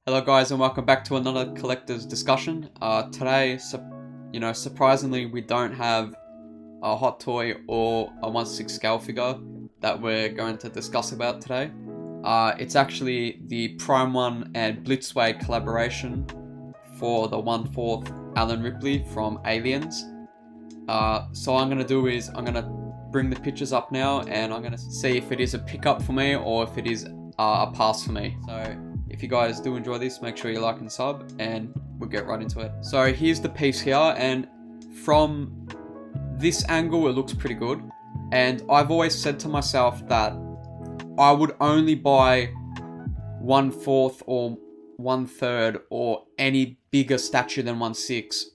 Hello guys and welcome back to another collector's discussion. Today, surprisingly we don't have a hot toy or a 1/6 scale figure that we're going to discuss about today. It's actually the Prime 1 and Blitzway collaboration for the 1/4 Ellen Ripley from Aliens. So what I'm going to do is I'm going to bring the pictures up now and I'm going to see if it is a pickup for me or if it is a pass for me. So if you guys do enjoy this, make sure you like and sub, and we'll get right into it. So here's the piece here, and from this angle it looks pretty good. And I've always said to myself that I would only buy 1/4 or 1/3 or any bigger statue than 1/6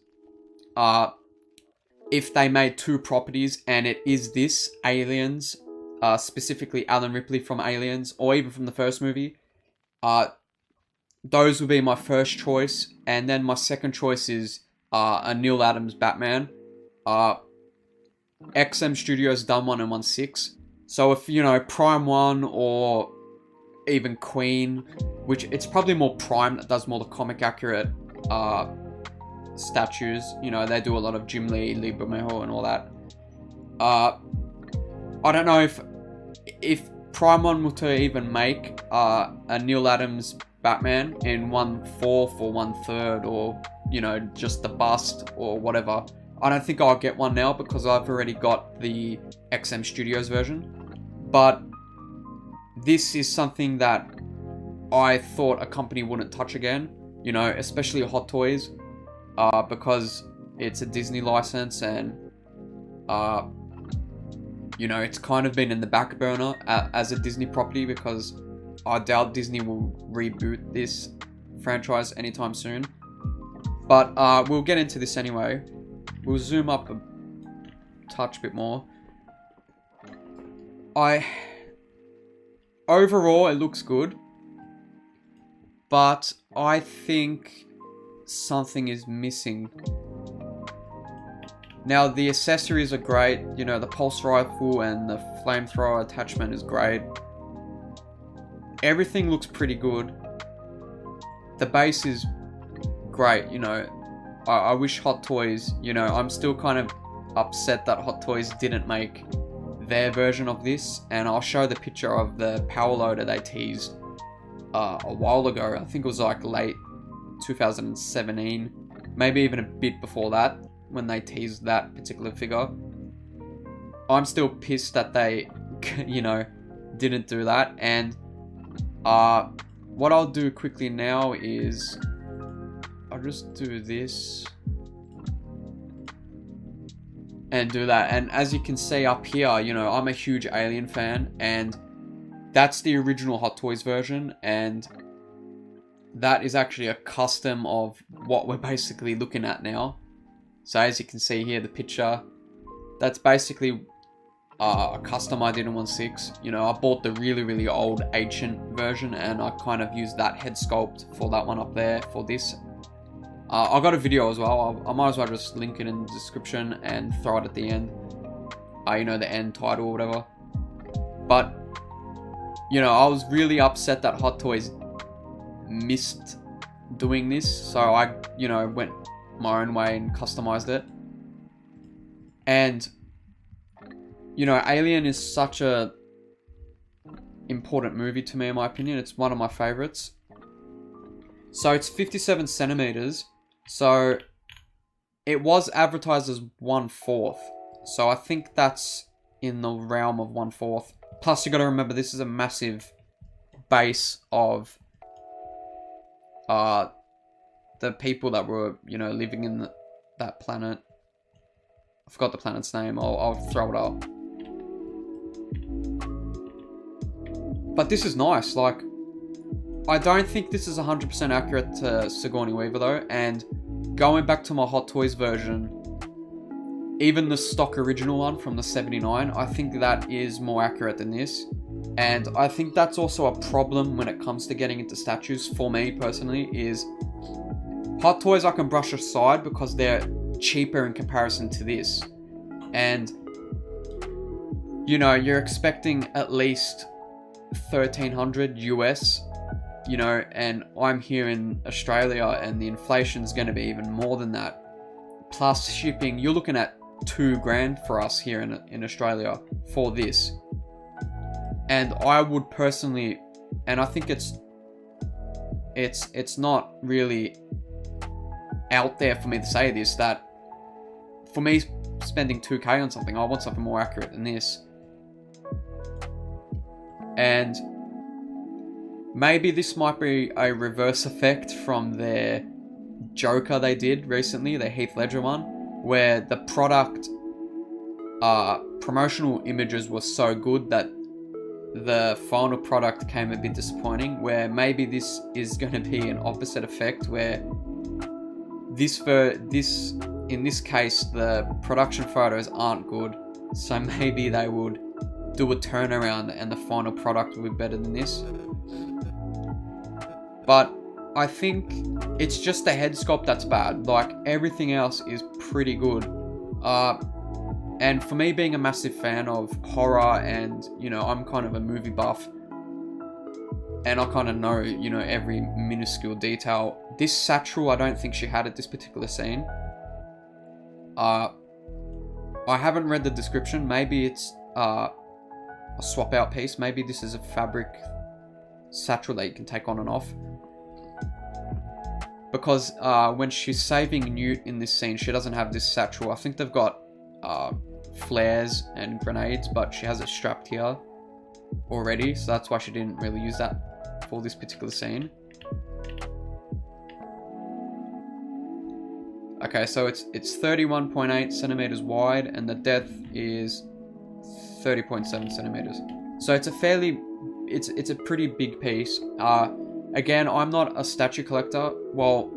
if they made two properties, and it is this Aliens, specifically Alan Ripley from Aliens, or even from the first movie. Those would be my first choice, and then my second choice is a Neil Adams Batman. XM Studios done one in 1/6. So if, Prime 1 or even Queen, which it's probably more Prime that does more the comic accurate statues. They do a lot of Jim Lee, Lee Bermejo and all that. I don't know if Prime 1 were to even make a Neil Adams Batman in 1/4 or 1/3 or, just the bust or whatever. I don't think I'll get one now because I've already got the XM Studios version. But this is something that I thought a company wouldn't touch again, especially Hot Toys, because it's a Disney license and, it's kind of been in the back burner as a Disney property because I doubt Disney will reboot this franchise anytime soon. But we'll get into this anyway. We'll zoom up a touch bit more. Overall, it looks good. But I think something is missing. Now, the accessories are great. The pulse rifle and the flamethrower attachment is great. Everything looks pretty good. The base is great, I wish Hot Toys, I'm still kind of upset that Hot Toys didn't make their version of this, and I'll show the picture of the power loader they teased a while ago. I think it was like late 2017, maybe even a bit before that, when they teased that particular figure. I'm still pissed that they, didn't do that. And what I'll do quickly now is I'll just do this and do that. And as you can see up here, I'm a huge Alien fan, and that's the original Hot Toys version, and that is actually a custom of what we're basically looking at now. So as you can see here, the picture, that's basically a custom I did in 1/6. I bought the really, really old ancient version, and I kind of used that head sculpt for that one up there for this. I got a video as well. I might as well just link it in the description and throw it at the end. The end title or whatever. But, I was really upset that Hot Toys missed doing this. So I, went my own way and customized it. And Alien is such a important movie to me, in my opinion. It's one of my favorites. So it's 57 centimeters. So it was advertised as 1/4. So I think that's in the realm of 1/4. Plus, you got to remember, this is a massive base of the people that were, living in that planet. I forgot the planet's name. I'll throw it up. But this is nice. Like, I don't think this is 100% accurate to Sigourney Weaver though. And going back to my Hot Toys version, even the stock original one from the 79, I think that is more accurate than this. And I think that's also a problem when it comes to getting into statues, for me personally, is Hot Toys I can brush aside because they're cheaper in comparison to this. And, you're expecting at least $1,300 US you know, and I'm here in Australia and the inflation's going to be even more than that. Plus shipping, you're looking at $2,000 for us here in Australia for this. And I would personally, and I think it's not really out there for me to say this, that for me spending $2,000 on something, I want something more accurate than this. And maybe this might be a reverse effect from their Joker they did recently, the Heath Ledger one, where the product promotional images were so good that the final product came a bit disappointing, where maybe this is going to be an opposite effect, where in this case the production photos aren't good, so maybe they would do a turnaround and the final product will be better than this. But I think it's just the head sculpt that's bad. Like, everything else is pretty good. And for me, being a massive fan of horror, and, you know, I'm kind of a movie buff, and I kind of know, you know, every minuscule detail. This satchel, I don't think she had at this particular scene. I haven't read the description. Maybe it's a swap out piece. Maybe this is a fabric satchel that you can take on and off. Because when she's saving Newt in this scene, she doesn't have this satchel. I think they've got flares and grenades, but she has it strapped here already, so that's why she didn't really use that for this particular scene. Okay, so it's 31.8 centimeters wide, and the depth is 30.7 centimeters. So it's a fairly, it's a pretty big piece. Again, I'm not a statue collector. Well,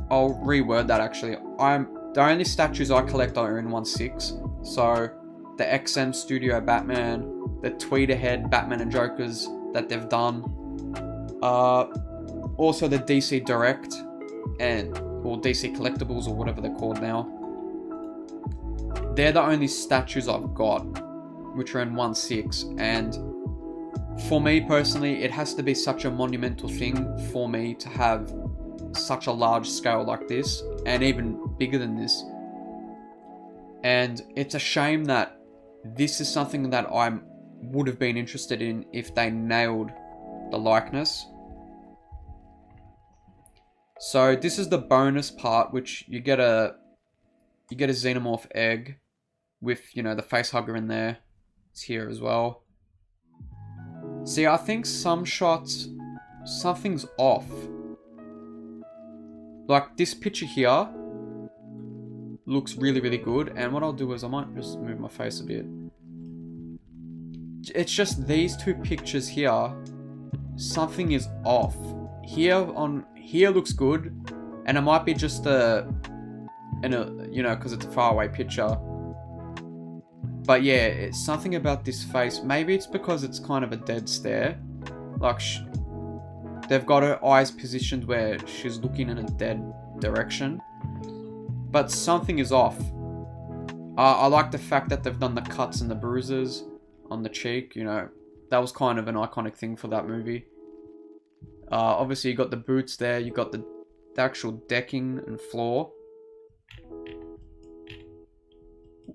I'll reword that actually. The only statues I collect are in 1/6. So the XM Studio Batman, the Tweeterhead Batman and Jokers that they've done. Also the DC Direct or DC Collectibles or whatever they're called now. They're the only statues I've got, which are in 1/6. And for me personally, it has to be such a monumental thing for me to have such a large scale like this, and even bigger than this. And it's a shame that this is something that I would have been interested in if they nailed the likeness. So this is the bonus part, which you get a xenomorph egg with, you know, the face hugger in there. It's here as well. See, I think some shots, something's off. Like this picture here looks really, really good. And what I'll do is I might just move my face a bit. It's just these two pictures here. Something is off. Here looks good. And it might be just you know, because it's a faraway picture. But yeah, it's something about this face. Maybe it's because it's kind of a dead stare. Like, they've got her eyes positioned where she's looking in a dead direction. But something is off. I like the fact that they've done the cuts and the bruises on the cheek. You know, that was kind of an iconic thing for that movie. Obviously, you got the boots there. You got the actual decking and floor.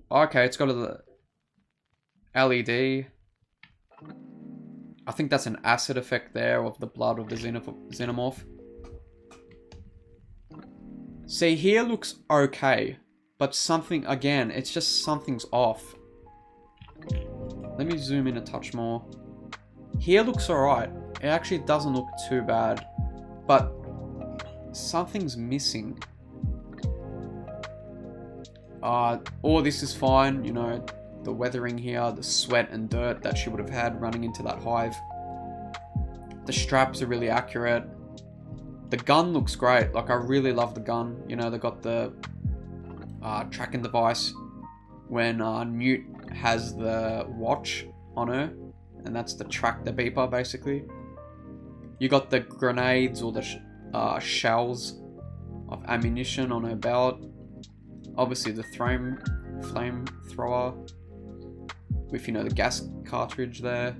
Okay, it's got a LED. I think that's an acid effect there of the blood of the xenomorph. See, here looks okay, but something, again, it's just something's off. Let me zoom in a touch more. Here looks alright. It actually doesn't look too bad, but something's missing. All this is fine, you know, the weathering here, the sweat and dirt that she would have had running into that hive. The straps are really accurate. The gun looks great. Like, I really love the gun. You know, they got the tracking device when Newt has the watch on her, and that's the track the beeper, basically. You got the grenades or the shells of ammunition on her belt. Obviously the flamethrower with, you know, the gas cartridge there.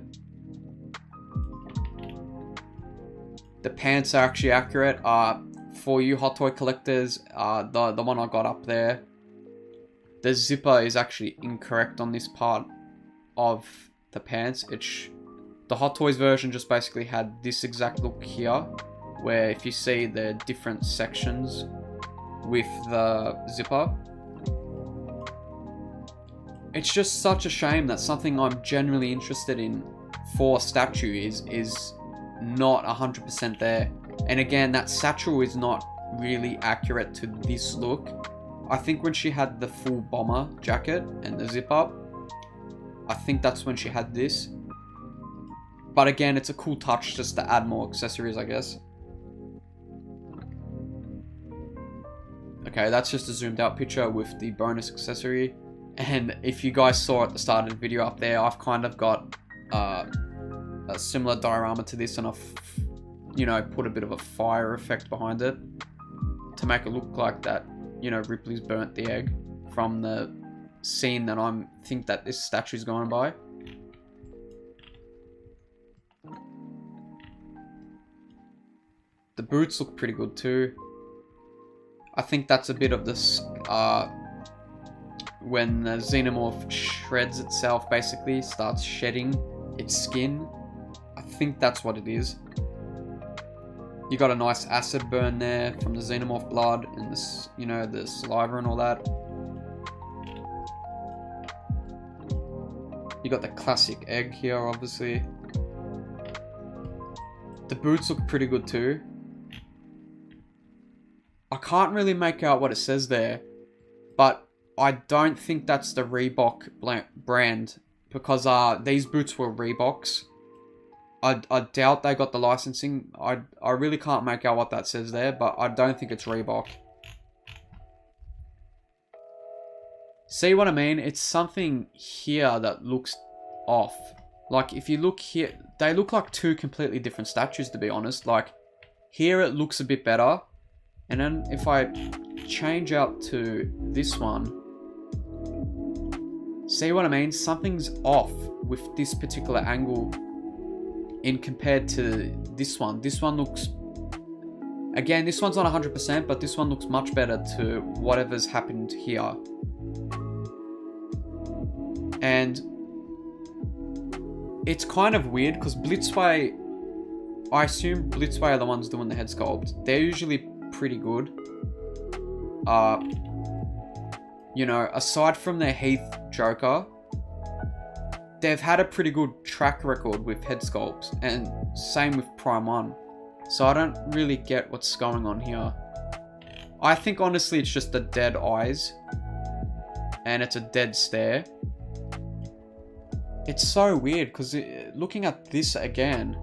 The pants are actually accurate. For you Hot Toy collectors, the one I got up there, the zipper is actually incorrect on this part of the pants. The Hot Toys version just basically had this exact look here, where if you see the different sections with the zipper, it's just such a shame that something I'm genuinely interested in for statue is not 100% there. And again, that satchel is not really accurate to this look. I think when she had the full bomber jacket and the zip up, I think that's when she had this. But again, it's a cool touch just to add more accessories, I guess. Okay, that's just a zoomed out picture with the bonus accessory. And if you guys saw at the start of the video up there, I've kind of got a similar diorama to this, and I've put a bit of a fire effect behind it to make it look like that, Ripley's burnt the egg from the scene that think that this statue's going by. The boots look pretty good too. I think that's a bit of this, when the xenomorph shreds itself, basically starts shedding its skin. I think that's what it is. You got a nice acid burn there from the xenomorph blood and this, the saliva and all that. You got the classic egg here, obviously. The boots look pretty good too. I can't really make out what it says there, but I don't think that's the Reebok brand, because these boots were Reeboks. I doubt they got the licensing. I really can't make out what that says there, but I don't think it's Reebok. See what I mean? It's something here that looks off. Like, if you look here, they look like two completely different statues, to be honest. Like, here it looks a bit better. And then if I change out to this one, see what I mean? Something's off with this particular angle in compared to this one. This one looks, again, this one's not 100%, but this one looks much better to whatever's happened here. And it's kind of weird because Blitzway, I assume Blitzway are the ones doing the head sculpt. They're usually pretty good. Aside from their Heath Joker, they've had a pretty good track record with head sculpts, and same with Prime 1. So I don't really get what's going on here. I think honestly it's just the dead eyes, and it's a dead stare. It's so weird because looking at this again,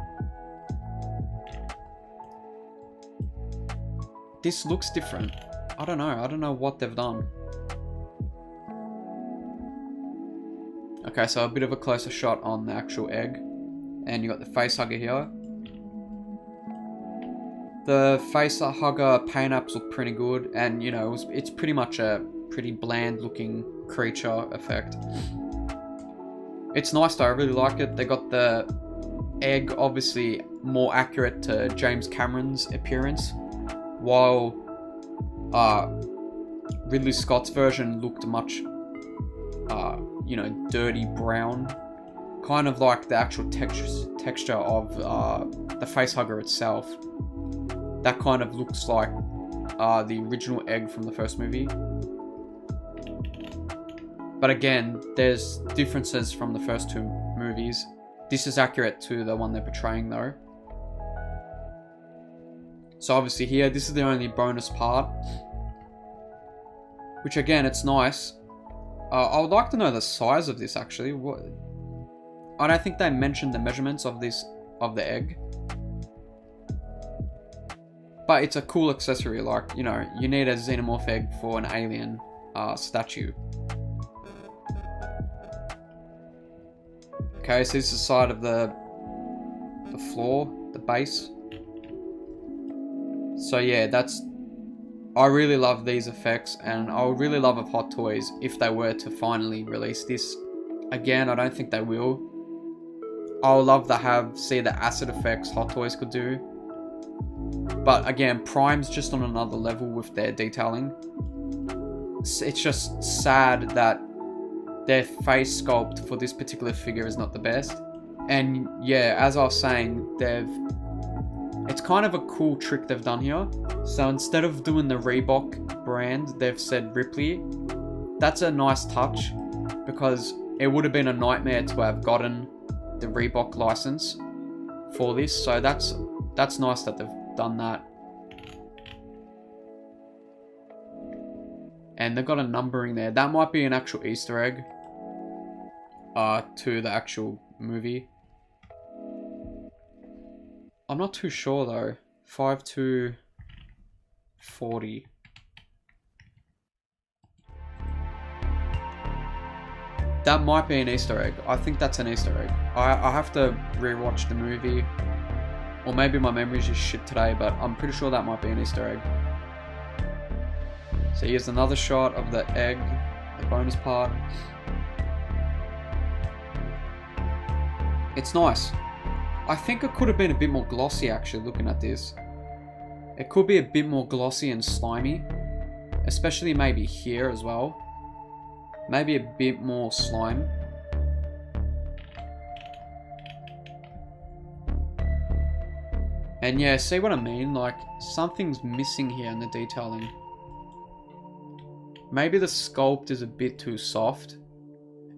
this looks different. I don't know what they've done. Okay, so a bit of a closer shot on the actual egg. And you got the face hugger here. The face hugger paint-ups look pretty good. And, it's pretty much a pretty bland looking creature effect. It's nice though, I really like it. They got the egg obviously more accurate to James Cameron's appearance, while Ridley Scott's version looked much, dirty brown, kind of like the actual texture of the facehugger itself. That kind of looks like the original egg from the first movie. But again, there's differences from the first two movies. This is accurate to the one they're portraying though. So obviously here, this is the only bonus part. Which again, it's nice. I would like to know the size of this actually. I don't think they mentioned the measurements of the egg. But it's a cool accessory, like, you need a xenomorph egg for an alien statue. Okay, so this is the side of the floor, the base. So yeah, I really love these effects, and I would really love of Hot Toys if they were to finally release this. Again, I don't think they will. I would love to see the acid effects Hot Toys could do. But again, Prime's just on another level with their detailing. It's just sad that their face sculpt for this particular figure is not the best. And yeah, as I was saying, it's kind of a cool trick they've done here. So instead of doing the Reebok brand, they've said Ripley. That's a nice touch, because it would have been a nightmare to have gotten the Reebok license for this. So that's nice that they've done that. And they've got a numbering there. That might be an actual Easter egg to the actual movie. I'm not too sure though. 5/2/40. That might be an Easter egg. I think that's an Easter egg. I have to rewatch the movie. Or maybe my memory's just shit today, but I'm pretty sure that might be an Easter egg. So here's another shot of the egg, the bonus part. It's nice. I think it could have been a bit more glossy actually, looking at this. It could be a bit more glossy and slimy. Especially maybe here as well. Maybe a bit more slime. And yeah, see what I mean? Like, something's missing here in the detailing. Maybe the sculpt is a bit too soft.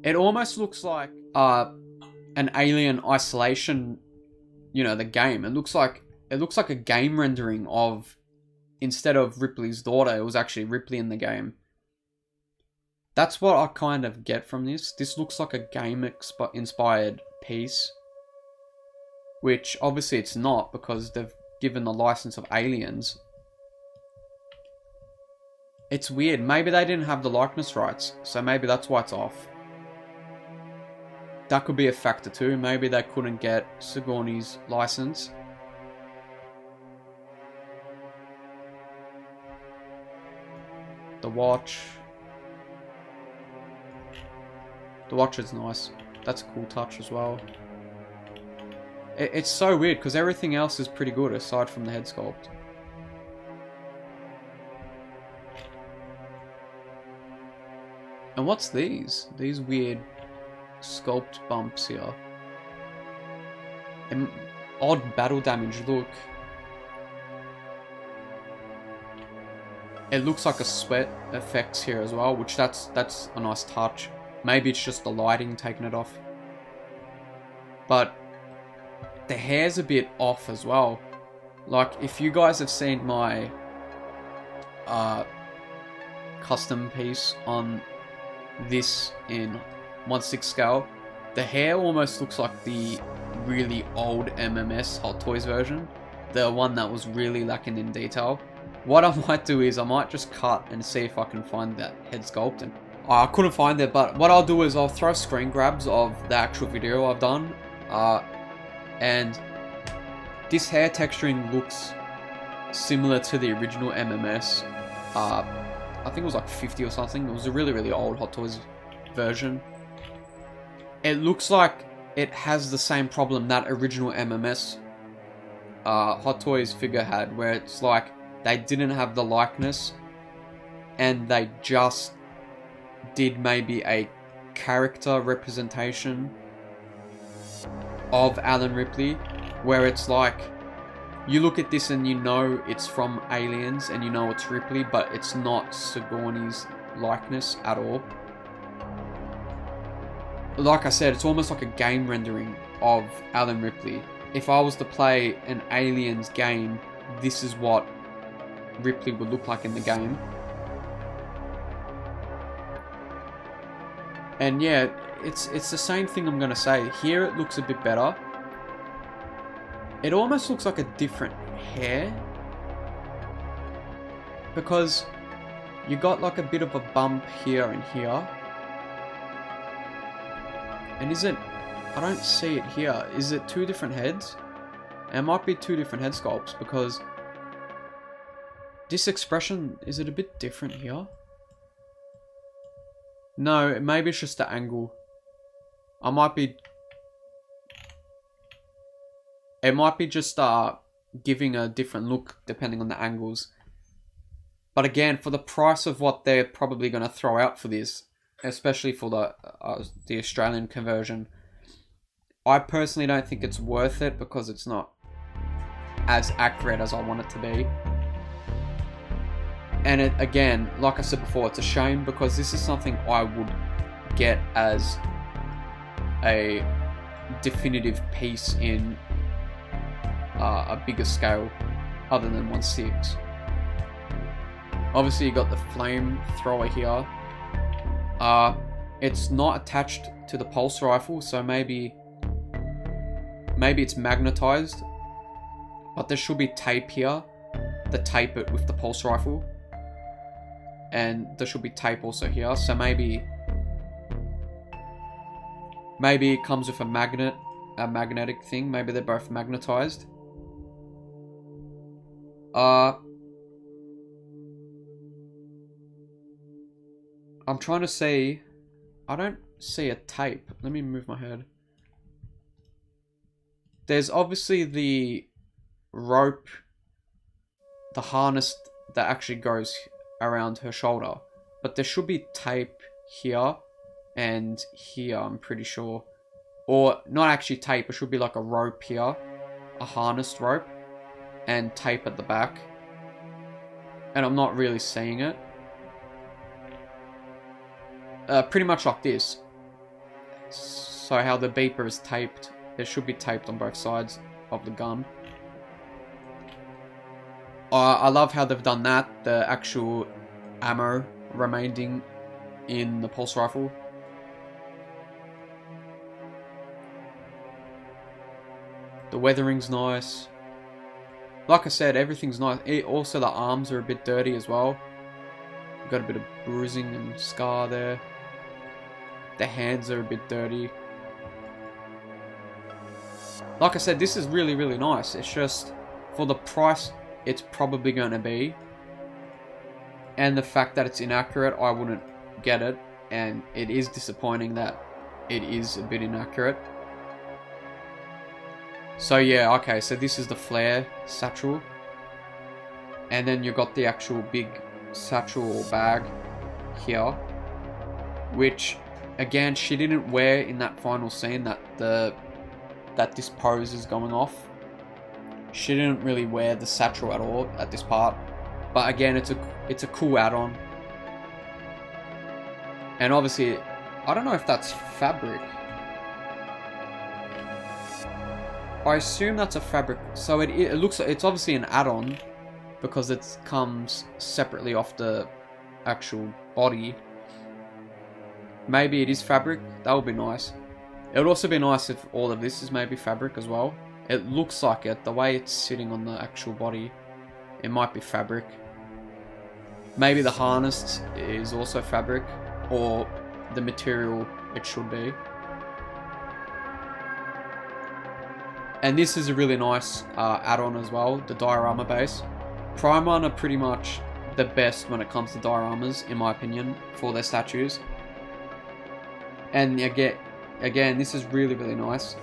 It almost looks like an Alien Isolation, you know, the game. It looks like a game rendering of, instead of Ripley's daughter, it was actually Ripley in the game. That's what I kind of get from this. This looks like a game-inspired piece. Which, obviously it's not, because they've given the license of Aliens. It's weird. Maybe they didn't have the likeness rights, so maybe that's why it's off. That could be a factor too. Maybe they couldn't get Sigourney's license. The watch. The watch is nice. That's a cool touch as well. It's so weird because everything else is pretty good aside from the head sculpt. And what's these? These weird sculpt bumps here. And odd battle damage look. It looks like a sweat effects here as well, which that's a nice touch. Maybe it's just the lighting taking it off. But the hair's a bit off as well. Like, if you guys have seen my custom piece on this in 1/6 scale, the hair almost looks like the really old MMS Hot Toys version. The one that was really lacking in detail. What I might do is I might just cut and see if I can find that head sculpt. And I couldn't find it, but what I'll do is I'll throw screen grabs of the actual video I've done. And this hair texturing looks similar to the original MMS. I think it was like 50 or something. It was a really, really old Hot Toys version. It looks like it has the same problem that original MMS Hot Toys figure had, where it's like they didn't have the likeness and they just did maybe a character representation of Ellen Ripley, where it's like you look at this and you know it's from Aliens and you know it's Ripley, but it's not Sigourney's likeness at all. Like I said, it's almost like a game rendering of Ellen Ripley. If I was to play an Aliens game, this is what Ripley would look like in the game. And yeah, it's the same thing I'm gonna say. Here it looks a bit better. It almost looks like a different hair, because you got like a bit of a bump here and here. And is it, I don't see it here. Is it two different heads? It might be two different head sculpts, because this expression, is it a bit different here? No, maybe it's just the angle. It might be just giving a different look depending on the angles. But again, for the price of what they're probably going to throw out for this, especially for the Australian conversion, I personally don't think it's worth it because it's not as accurate as I want it to be. And it, again, like I said before, it's a shame because this is something I would get as a definitive piece in a bigger scale other than 1/6. Obviously you got the flamethrower here. It's not attached to the pulse rifle, so maybe it's magnetized, but there should be tape here to tape it with the pulse rifle, and there should be tape also here, so maybe it comes with a magnetic thing. Maybe they're both magnetized. I'm trying to see. I don't see a tape. Let me move my head. There's obviously the rope, the harness that actually goes around her shoulder. But there should be tape here and here, I'm pretty sure. Or not actually tape, it should be like a rope here. A harnessed rope. And tape at the back. And I'm not really seeing it. Pretty much like this. So how the beeper is taped, it should be taped on both sides of the gun. I love how they've done that. The actual ammo remaining in the pulse rifle. The weathering's nice. Like I said, everything's nice. Also, the arms are a bit dirty as well. Got a bit of bruising and scar there. The hands are a bit dirty. Like I said, this is really, really nice. It's just, for the price it's probably going to be, and the fact that it's inaccurate, I wouldn't get it. And it is disappointing that it is a bit inaccurate. So yeah, okay, so this is the flare satchel. And then you've got the actual big satchel bag here. Which, again, she didn't wear in that final scene that this pose is going off. She didn't really wear the satchel at all at this part. But again, it's a cool add-on. And obviously, I don't know if that's fabric. I assume that's a fabric, so it looks like it's obviously an add-on because it comes separately off the actual body. Maybe it is fabric. That would be nice. It would also be nice if all of this is maybe fabric as well. It looks like it, the way it's sitting on the actual body. It might be fabric. Maybe the harness is also fabric, or the material it should be. And this is a really nice add-on as well, the diorama base. Primark are pretty much the best when it comes to dioramas, in my opinion, for their statues. And again, this is really, really nice.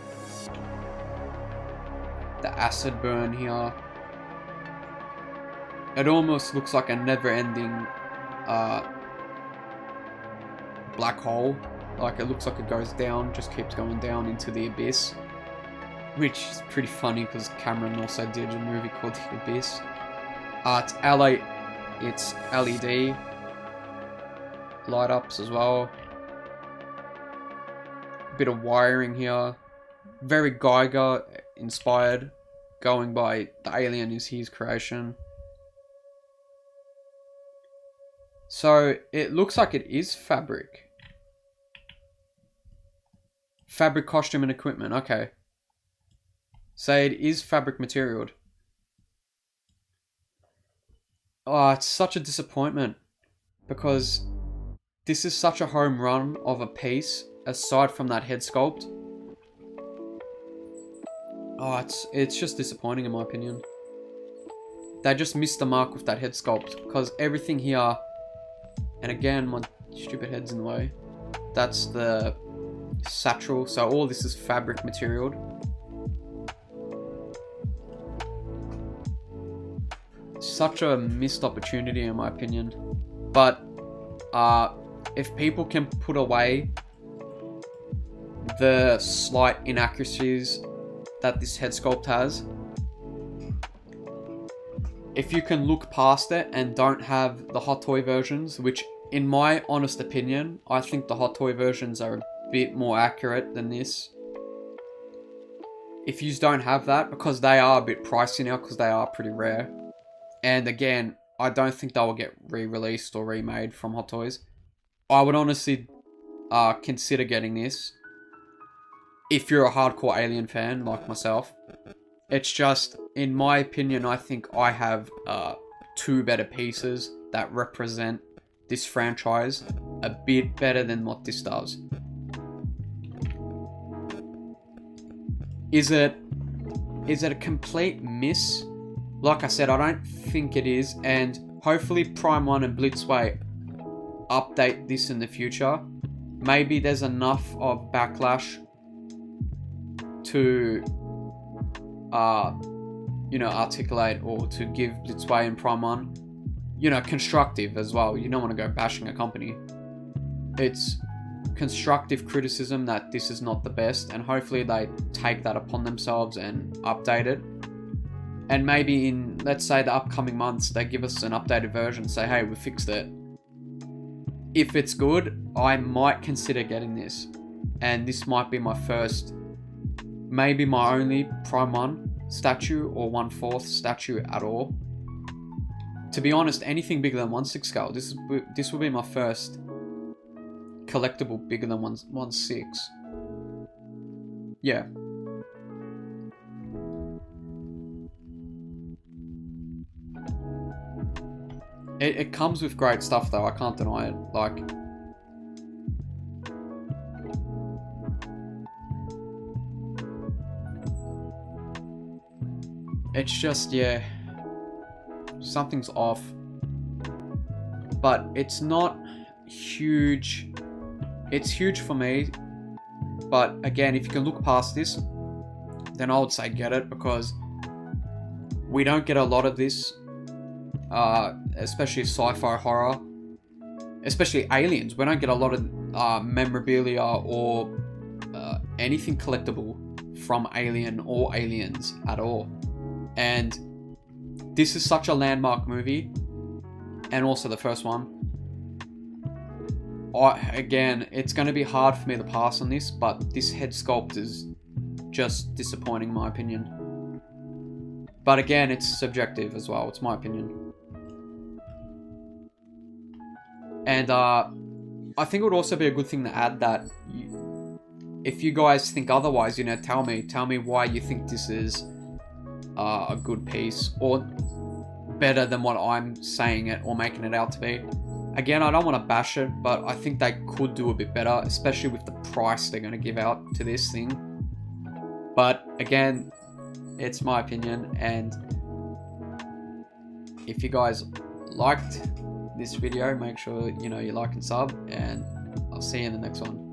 The acid burn here. It almost looks like a never-ending black hole. Like, it looks like it goes down, just keeps going down into the abyss. Which is pretty funny because Cameron also did a movie called The Abyss. It's LED light ups as well. A bit of wiring here. Very Geiger inspired, going by the alien is his creation. So it looks like it is fabric. Fabric, costume and equipment, okay. So it is fabric material. Oh, it's such a disappointment. Because this is such a home run of a piece, aside from that head sculpt. Oh, it's just disappointing in my opinion. They just missed the mark with that head sculpt. Because everything here... And again, my stupid head's in the way. That's the satchel. So all this is fabric material. such a missed opportunity in my opinion. But if people can put away the slight inaccuracies that this head sculpt has, if you can look past it and don't have the Hot Toy versions, which in my honest opinion, I think the Hot Toy versions are a bit more accurate than this. If you don't have that, because they are a bit pricey now, because they are pretty rare. And again, I don't think they will get re-released or remade from Hot Toys. I would honestly consider getting this if you're a hardcore Alien fan like myself. It's just, in my opinion, I think I have two better pieces that represent this franchise a bit better than what this does. Is it a complete miss? Like I said, I don't think it is, and hopefully Prime 1 and Blitzway update this in the future. Maybe there's enough of backlash to articulate or to give Blitzway and Prime 1, constructive as well. You don't want to go bashing a company. It's constructive criticism that this is not the best, and hopefully they take that upon themselves and update it. And maybe in, let's say, the upcoming months, they give us an updated version, say, hey, we fixed it. If it's good, I might consider getting this. And this might be my first, maybe my only Prime 1 statue or 1/4 statue at all. To be honest, anything bigger than 1/6 scale, this will be my first collectible bigger than 1/6. Yeah. It comes with great stuff though, I can't deny it. Like, it's just, yeah, something's off. But it's not huge. It's huge for me. But again, if you can look past this, then I would say get it, because we don't get a lot of this. Especially sci-fi horror, especially aliens. We don't get a lot of memorabilia or anything collectible from Alien or Aliens at all. And this is such a landmark movie, and also the first one. Again, it's going to be hard for me to pass on this, but this head sculpt is just disappointing in my opinion. But again, it's subjective as well. It's my opinion. And I think it would also be a good thing to add that if you guys think otherwise, tell me why you think this is a good piece or better than what I'm saying it or making it out to be. Again, I don't want to bash it, but I think they could do a bit better, especially with the price they're going to give out to this thing. But again, it's my opinion, and if you guys liked this video, make sure you like and sub, and I'll see you in the next one.